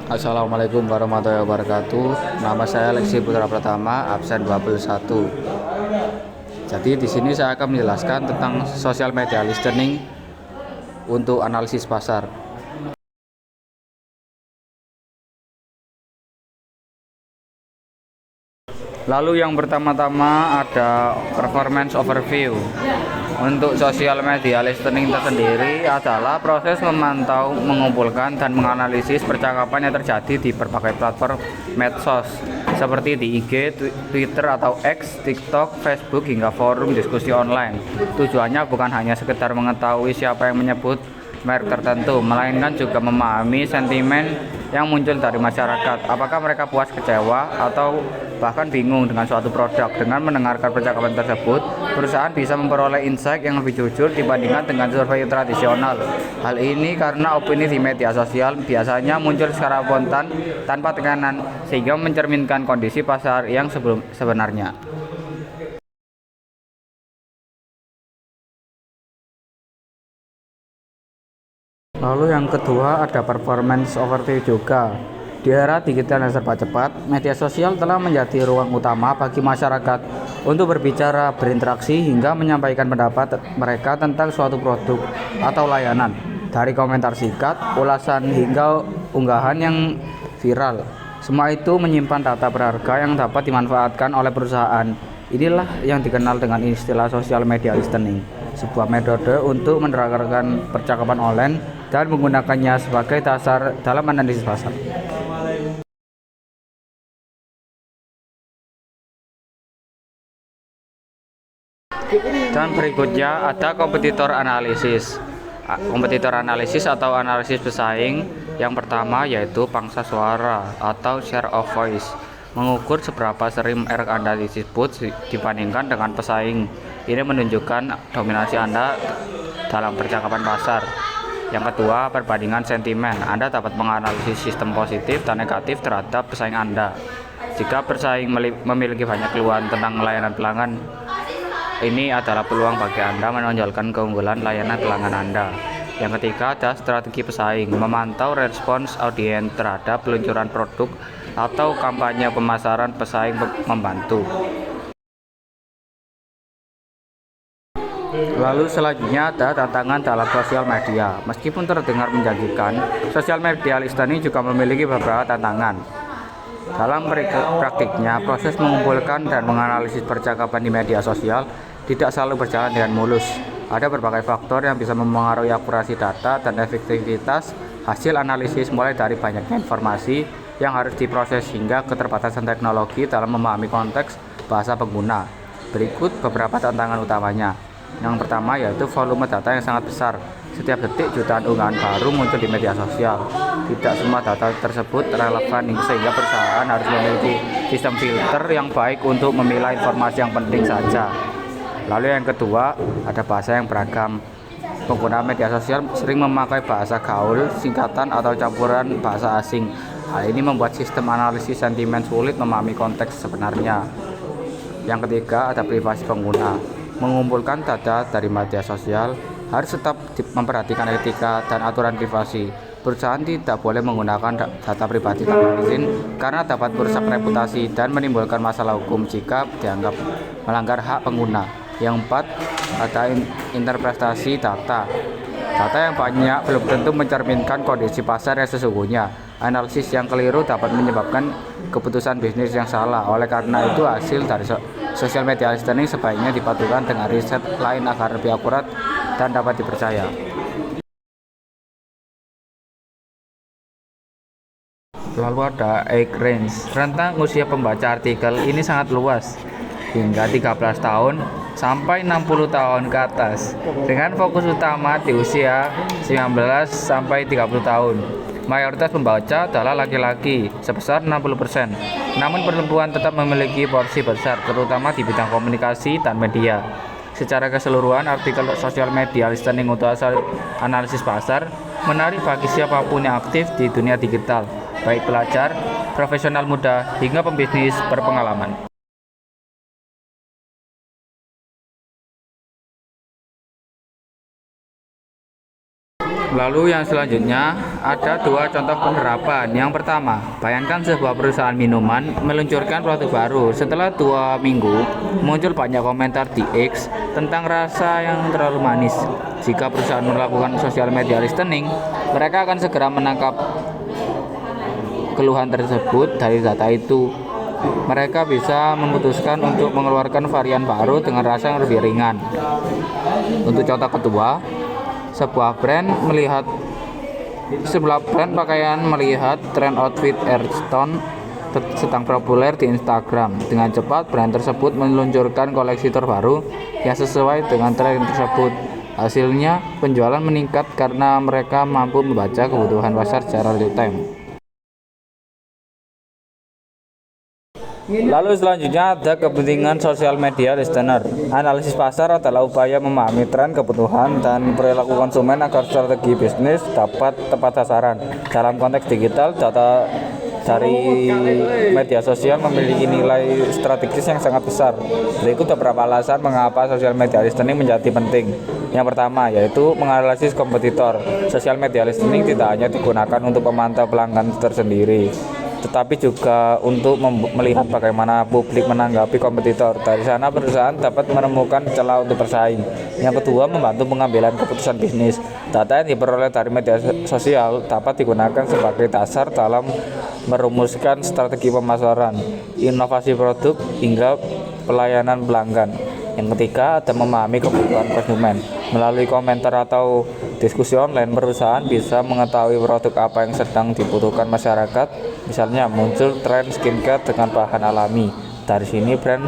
Assalamualaikum warahmatullahi wabarakatuh. Nama saya Leksi Putra Pratama, absen 21. Jadi di sini saya akan menjelaskan tentang social media listening untuk analisis pasar. Lalu yang pertama-tama ada performance overview. Untuk social media listening tersendiri adalah proses memantau, mengumpulkan, dan menganalisis percakapan yang terjadi di berbagai platform medsos seperti di IG, Twitter atau X, TikTok, Facebook, hingga forum diskusi online. Tujuannya bukan hanya sekedar mengetahui siapa yang menyebut merek tertentu, melainkan juga memahami sentimen yang muncul dari masyarakat. Apakah mereka puas, kecewa, atau bahkan bingung dengan suatu produk. Dengan mendengarkan percakapan tersebut, perusahaan bisa memperoleh insight yang lebih jujur dibandingkan dengan survei tradisional. Hal ini karena opini di media sosial biasanya muncul secara spontan tanpa tekanan, sehingga mencerminkan kondisi pasar yang sebenarnya. Lalu yang kedua ada performance overview juga. Di era digital yang serba cepat, media sosial telah menjadi ruang utama bagi masyarakat untuk berbicara, berinteraksi, hingga menyampaikan pendapat mereka tentang suatu produk atau layanan. Dari komentar singkat, ulasan, hingga unggahan yang viral. Semua itu menyimpan data berharga yang dapat dimanfaatkan oleh perusahaan. Inilah yang dikenal dengan istilah social media listening, sebuah metode untuk menerangkan percakapan online dan menggunakannya sebagai dasar dalam analisis pasar. Dan berikutnya ada kompetitor analisis. Kompetitor analisis atau analisis pesaing yang pertama yaitu pangsa suara atau share of voice. Mengukur seberapa sering merek Anda disebut dibandingkan dengan pesaing. Ini menunjukkan dominasi Anda dalam percakapan pasar. Yang kedua, perbandingan sentimen. Anda dapat menganalisis sistem positif dan negatif terhadap pesaing Anda. Jika pesaing memiliki banyak keluhan tentang layanan pelanggan, ini adalah peluang bagi Anda menonjolkan keunggulan layanan pelanggan Anda. Yang ketiga ada strategi pesaing, memantau respons audiens terhadap peluncuran produk atau kampanye pemasaran pesaing membantu. Lalu selanjutnya ada tantangan dalam sosial media. Meskipun terdengar menjanjikan, sosial media listening juga memiliki beberapa tantangan. Dalam praktiknya, proses mengumpulkan dan menganalisis percakapan di media sosial tidak selalu berjalan dengan mulus. Ada berbagai faktor yang bisa mempengaruhi akurasi data dan efektivitas hasil analisis, mulai dari banyaknya informasi yang harus diproses hingga keterbatasan teknologi dalam memahami konteks bahasa pengguna. Berikut beberapa tantangan utamanya. Yang pertama yaitu volume data yang sangat besar. Setiap detik jutaan unggahan baru muncul di media sosial. Tidak semua data tersebut relevan sehingga perusahaan harus memiliki sistem filter yang baik untuk memilah informasi yang penting saja. Lalu yang kedua, ada bahasa yang beragam. Pengguna media sosial sering memakai bahasa gaul, singkatan, atau campuran bahasa asing. Hal ini membuat sistem analisis sentimen sulit memahami konteks sebenarnya. Yang ketiga, ada privasi pengguna. Mengumpulkan data dari media sosial harus tetap memperhatikan etika dan aturan privasi. Perusahaan tidak boleh menggunakan data pribadi tanpa izin karena dapat merusak reputasi dan menimbulkan masalah hukum jika dianggap melanggar hak pengguna. Yang keempat, ada interpretasi data. Data yang banyak belum tentu mencerminkan kondisi pasar yang sesungguhnya. Analisis yang keliru dapat menyebabkan keputusan bisnis yang salah. Oleh karena itu, hasil dari social media listening sebaiknya dipadukan dengan riset lain agar lebih akurat dan dapat dipercaya. Lalu ada age range. Rentang usia pembaca artikel ini sangat luas, hingga 13 tahun sampai 60 tahun ke atas, dengan fokus utama di usia 19 sampai 30 tahun. Mayoritas pembaca adalah laki-laki sebesar 60%. Namun perempuan tetap memiliki porsi besar, terutama di bidang komunikasi dan media. Secara keseluruhan, artikel sosial media listening untuk asal analisis pasar menarik bagi siapapun yang aktif di dunia digital, baik pelajar, profesional muda, hingga pembisnis berpengalaman. Lalu yang selanjutnya ada dua contoh penerapan. Yang pertama, bayangkan sebuah perusahaan minuman meluncurkan produk baru. Setelah 2 minggu, muncul banyak komentar di X tentang rasa yang terlalu manis. Jika perusahaan melakukan social media listening, mereka akan segera menangkap keluhan tersebut dari data itu. Mereka bisa memutuskan untuk mengeluarkan varian baru dengan rasa yang lebih ringan. Untuk contoh kedua, sebuah brand pakaian melihat tren outfit Airstone sedang populer di Instagram. Dengan cepat, brand tersebut meluncurkan koleksi terbaru yang sesuai dengan tren tersebut. Hasilnya, penjualan meningkat karena mereka mampu membaca kebutuhan pasar secara real time. Lalu selanjutnya ada kepentingan sosial media listener. Analisis pasar adalah upaya memahami tren, kebutuhan, dan perilaku konsumen agar strategi bisnis dapat tepat sasaran. Dalam konteks digital, data dari media sosial memiliki nilai strategis yang sangat besar. Berikut beberapa alasan mengapa sosial media listening menjadi penting. Yang pertama yaitu menganalisis kompetitor. Sosial media listening tidak hanya digunakan untuk memantau pelanggan tersendiri, tetapi juga untuk melihat bagaimana publik menanggapi kompetitor. Dari sana perusahaan dapat menemukan celah untuk bersaing. Yang kedua, membantu pengambilan keputusan bisnis. Data yang diperoleh dari media sosial dapat digunakan sebagai dasar dalam merumuskan strategi pemasaran, inovasi produk, hingga pelayanan pelanggan. Yang ketiga, ada memahami kebutuhan konsumen. Melalui komentar atau diskusi online, perusahaan bisa mengetahui produk apa yang sedang dibutuhkan masyarakat. Misalnya, muncul tren skincare dengan bahan alami. Dari sini, brand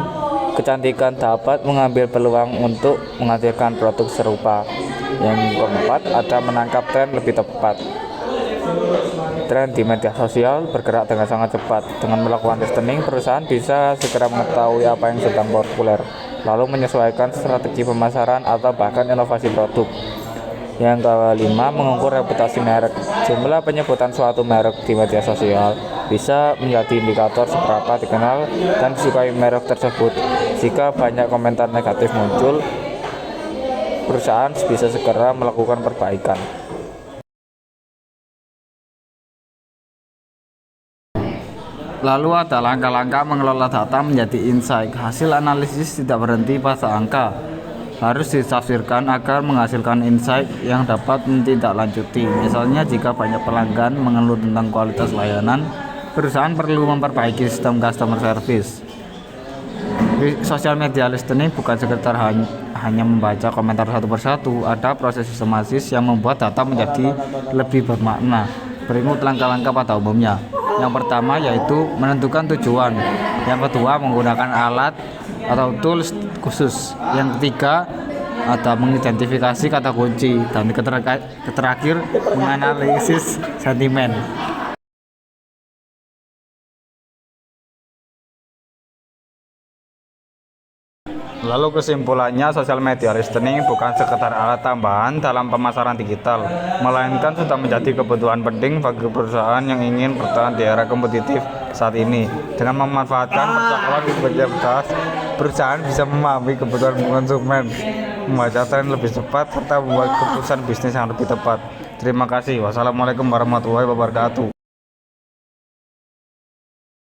kecantikan dapat mengambil peluang untuk menghadirkan produk serupa. Yang keempat, ada menangkap tren lebih tepat. Tren di media sosial bergerak dengan sangat cepat. Dengan melakukan listening, perusahaan bisa segera mengetahui apa yang sedang populer, lalu menyesuaikan strategi pemasaran atau bahkan inovasi produk. Yang kelima, mengukur reputasi merek. Jumlah penyebutan suatu merek di media sosial bisa menjadi indikator seberapa dikenal dan disukai merek tersebut. Jika banyak komentar negatif muncul, perusahaan bisa segera melakukan perbaikan. Lalu ada langkah-langkah mengelola data menjadi insight. Hasil analisis tidak berhenti pada angka, harus ditafsirkan agar menghasilkan insight yang dapat ditindaklanjuti. Misalnya, jika banyak pelanggan mengeluh tentang kualitas layanan, perusahaan perlu memperbaiki sistem customer service. Sosial media listening bukan sekedar hanya membaca komentar satu persatu. Ada proses sistematis yang membuat data menjadi lebih bermakna. Berikut langkah-langkah pada umumnya. Yang pertama yaitu menentukan tujuan. Yang kedua, menggunakan alat atau tools khusus. Yang ketiga, ada mengidentifikasi kata kunci. Dan terakhir, menganalisis sentimen. Lalu kesimpulannya, sosial media listening bukan sekedar alat tambahan dalam pemasaran digital, melainkan sudah menjadi kebutuhan penting bagi perusahaan yang ingin bertahan di era kompetitif saat ini. Dengan memanfaatkan percakapan di media sosial, perusahaan bisa memahami kebutuhan konsumen, membaca tren lebih cepat, serta membuat keputusan bisnis yang lebih tepat. Terima kasih. Wassalamualaikum warahmatullahi wabarakatuh.